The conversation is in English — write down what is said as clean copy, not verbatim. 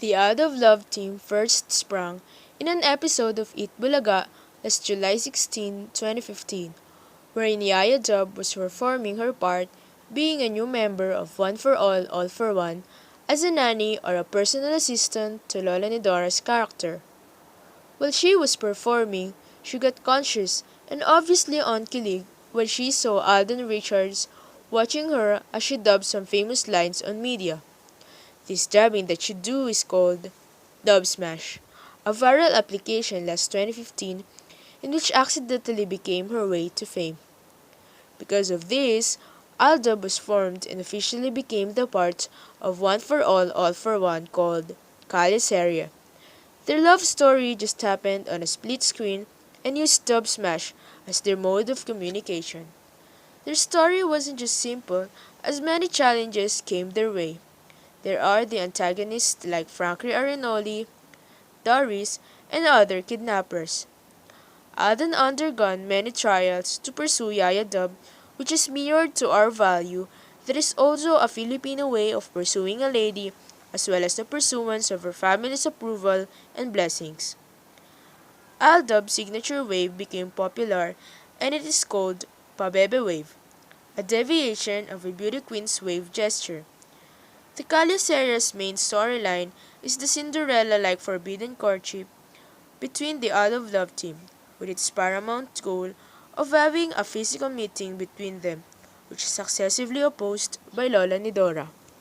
The Out of Love team first sprang in an episode of Eat Bulaga last July 16, 2015, wherein Yaya Dub was performing her part being a new member of One for All for One as a nanny or a personal assistant to Lola Nidora's character. While she was performing, she got conscious and obviously on kilig when she saw Alden Richards watching her as she dubbed some famous lines on media. This dubbing that she do is called Dub Smash, a viral application last 2015 in which accidentally became her way to fame. Because of this, Aldub was formed and officially became the part of One for All for One called Caliceria. Their love story just happened on a split screen and used Dub Smash as their mode of communication. Their story wasn't just simple, as many challenges came their way. There are the antagonists like Frankie Arenoli, Doris, and other kidnappers. Alden undergone many trials to pursue Yaya Dub, which is mirrored to our value that is also a Filipino way of pursuing a lady as well as the pursuance of her family's approval and blessings. Aldub's signature wave became popular and it is called Pabebe Wave, a deviation of a beauty queen's wave gesture. The Calyoseria's main storyline is the Cinderella-like forbidden courtship between the Out of Love team, with its paramount goal of having a physical meeting between them, which is successively opposed by Lola Nidora.